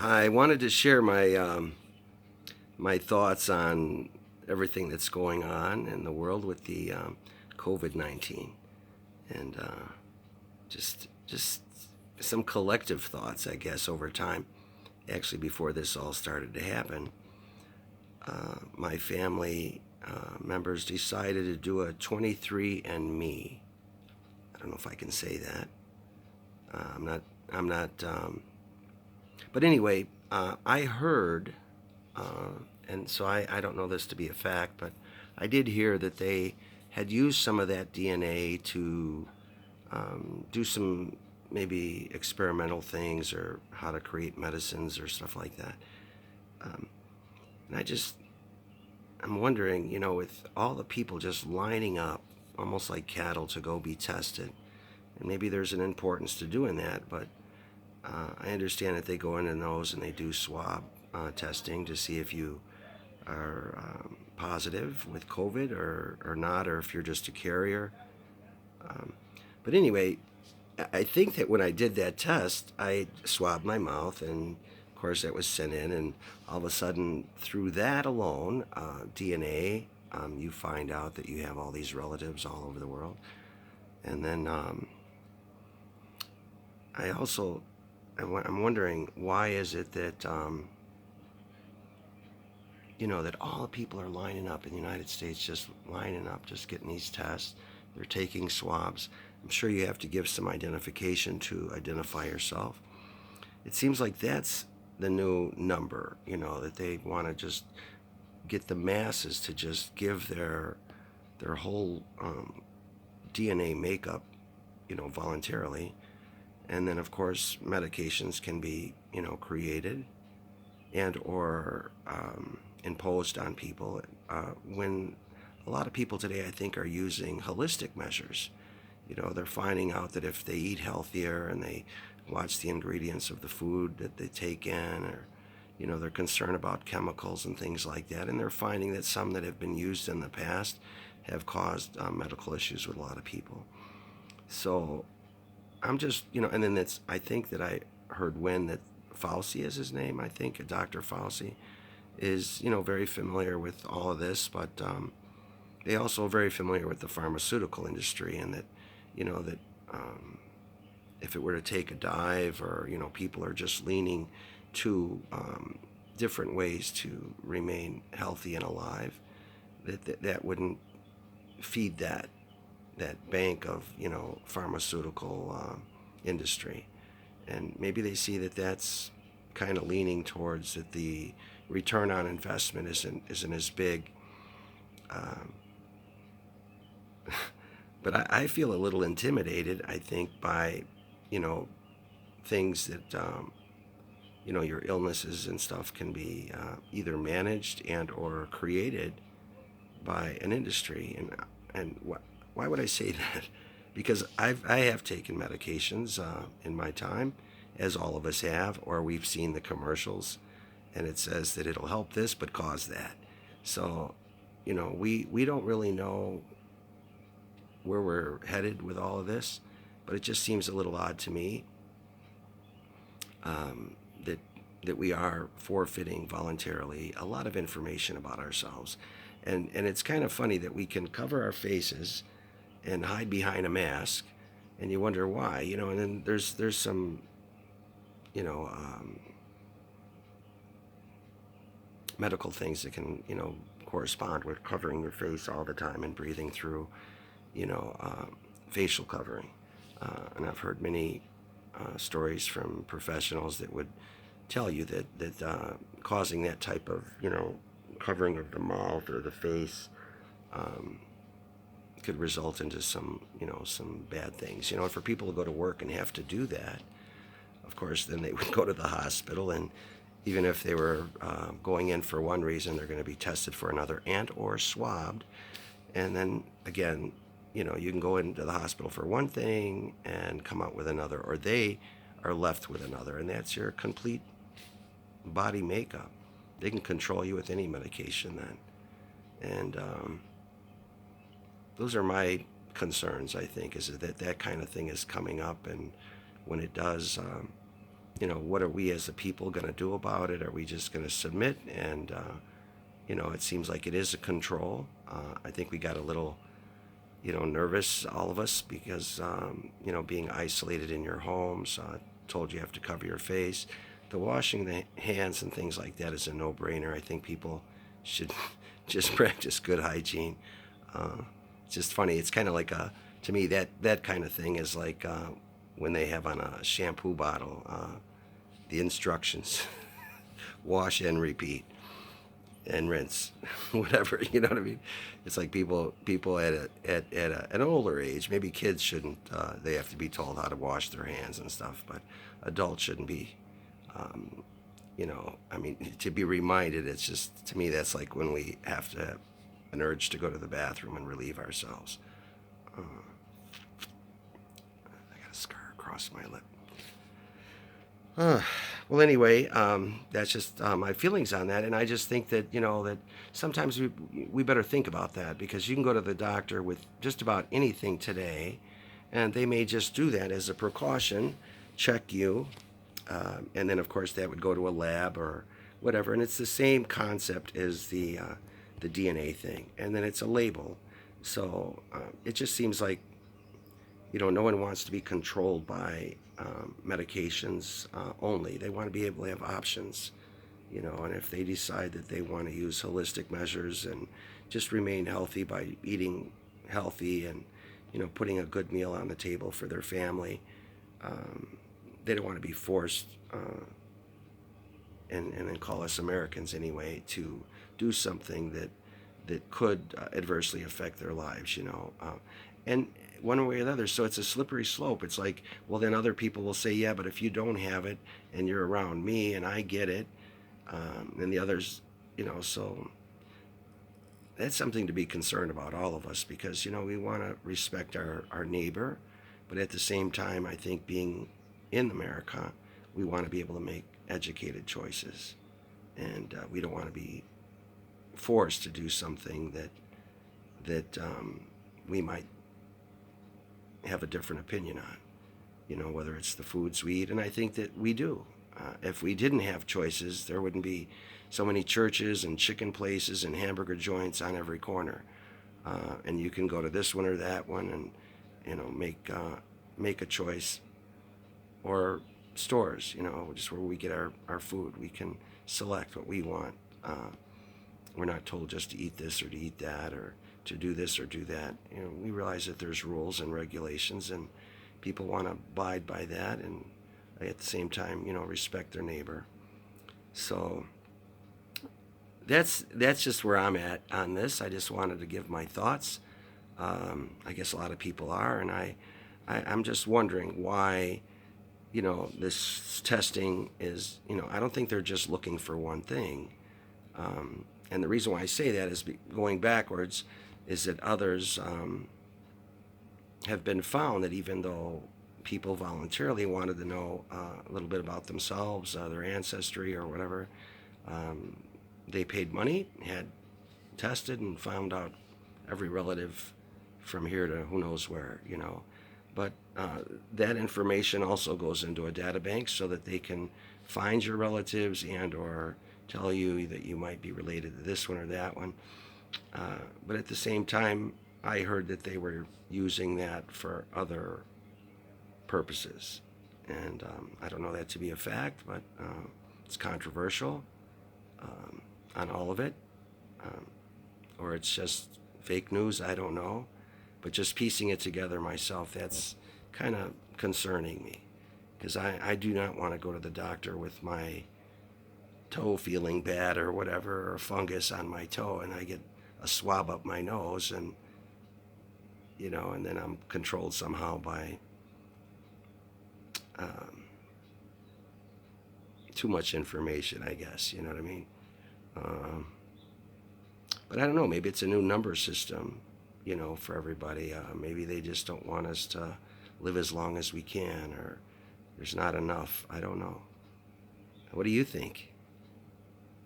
I wanted to share my thoughts on everything that's going on in the world with the COVID-19, and just some collective thoughts, I guess, over time. Actually, before this all started to happen, my family members decided to do a 23andMe. I don't know if I can say that. I'm not. I'm not. But anyway, I heard, and so I don't know this to be a fact, but I did hear that they had used some of that DNA to do some maybe experimental things or how to create medicines or stuff like that. Um, and I'm wondering, with all the people just lining up, almost like cattle, to go be tested, and maybe there's an importance to doing that, but I understand that they go into those and they do swab testing to see if you are positive with COVID or not, or if you're just a carrier. Um, but anyway, I think that when I did that test, I swabbed my mouth, and of course that was sent in, and all of a sudden, through that alone, DNA, you find out that you have all these relatives all over the world. And then I also, I'm wondering, why is it that that all the people are lining up in the United States, just lining up, just getting these tests. They're taking swabs. I'm sure you have to give some identification to identify yourself. It seems like that's the new number, that they want to just get the masses to just give their whole DNA makeup, voluntarily. And then, of course, medications can be, created and or imposed on people when a lot of people today, I think, are using holistic measures. They're finding out that if they eat healthier and they watch the ingredients of the food that they take in, or they're concerned about chemicals and things like that, and they're finding that some that have been used in the past have caused medical issues with a lot of people. So I'm just, and then I think that I heard when that Fauci is his name, I think, Dr. Fauci is, very familiar with all of this, but they also are very familiar with the pharmaceutical industry, and that, that um, if it were to take a dive, or, people are just leaning to different ways to remain healthy and alive, that wouldn't feed that bank of, pharmaceutical industry. And maybe they see that that's kind of leaning towards that the return on investment isn't as big. Um, but I feel a little intimidated, I think, by, you know, things that, your illnesses and stuff can be either managed and or created by an industry. And why would I say that? Because I have taken medications in my time, as all of us have, or we've seen the commercials, and it says that it'll help this but cause that. So, we don't really know where we're headed with all of this, but it just seems a little odd to me that we are forfeiting voluntarily a lot of information about ourselves. And it's kind of funny that we can cover our faces and hide behind a mask, and you wonder why, and then there's some, you know, um, medical things that can, correspond with covering your face all the time and breathing through, you know, um, facial covering. And I've heard many stories from professionals that would tell you that causing that type of, covering of the mouth or the face um, could result into some bad things. And for people to go to work and have to do that, of course, then they would go to the hospital, and even if they were going in for one reason, they're going to be tested for another and or swabbed. And then again, you can go into the hospital for one thing and come out with another, or they are left with another, and that's your complete body makeup. They can control you with any medication then. And those are my concerns, I think, is that kind of thing is coming up. And when it does, what are we as a people going to do about it? Are we just going to submit? And, it seems like it is a control. I think we got a little, nervous, all of us, because, being isolated in your homes, told you have to cover your face. The washing the hands and things like that is a no-brainer. I think people should just practice good hygiene. It's just funny. It's kind of like to me, that kind of thing is like when they have on a shampoo bottle the instructions: wash and repeat and rinse, whatever. You know what I mean? It's like people at an older age, maybe kids shouldn't. They have to be told how to wash their hands and stuff, but adults shouldn't be. I mean, to be reminded, it's just, to me, that's like when we have to have an urge to go to the bathroom and relieve ourselves. I got a scar across my lip. Well, anyway, that's just my feelings on that, and I just think that that sometimes we better think about that, because you can go to the doctor with just about anything today, and they may just do that as a precaution, check you, and then of course that would go to a lab or whatever, and it's the same concept as the DNA thing, and then it's a label. So it just seems like no one wants to be controlled by medications only. They want to be able to have options, and if they decide that they want to use holistic measures and just remain healthy by eating healthy and, putting a good meal on the table for their family, they don't want to be forced, and then call us Americans anyway, to do something that could adversely affect their lives, and one way or the other. So it's a slippery slope. It's like, well, then other people will say, yeah, but if you don't have it and you're around me and I get it, and the others, so that's something to be concerned about, all of us, because, we want to respect our neighbor, but at the same time, I think being in America, we want to be able to make educated choices, and we don't want to be forced to do something that we might have a different opinion on, whether it's the foods we eat, and I think that we do. If we didn't have choices, there wouldn't be so many churches and chicken places and hamburger joints on every corner, and you can go to this one or that one and make a choice, or stores, just where we get our food. We can select what we want. We're not told just to eat this or to eat that, or to do this or do that. We realize that there's rules and regulations, and people want to abide by that, and at the same time, respect their neighbor. So that's just where I'm at on this. I just wanted to give my thoughts. I guess a lot of people are, and I'm just wondering why, this testing is, I don't think they're just looking for one thing. And the reason why I say that is going backwards, is that others have been found that even though people voluntarily wanted to know a little bit about themselves, their ancestry or whatever, they paid money, had tested, and found out every relative from here to who knows where, But that information also goes into a data bank so that they can find your relatives and or tell you that you might be related to this one or that one. But at the same time, I heard that they were using that for other purposes. And I don't know that to be a fact, but it's controversial on all of it. Or it's just fake news, I don't know. But just piecing it together myself, that's kind of concerning me. Because I do not want to go to the doctor with my toe feeling bad or whatever, or fungus on my toe, and I get a swab up my nose, and and then I'm controlled somehow by too much information, I guess. You know what I mean? But I don't know. Maybe it's a new number system, for everybody. Maybe they just don't want us to live as long as we can, or there's not enough. I don't know. What do you think?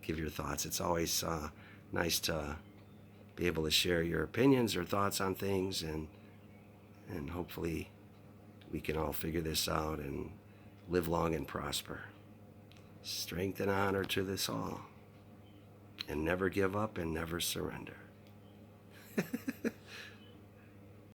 Give your thoughts. It's always nice to be able to share your opinions or thoughts on things, and hopefully we can all figure this out and Live long and prosper. Strength and honor to this all. And never give up and never surrender.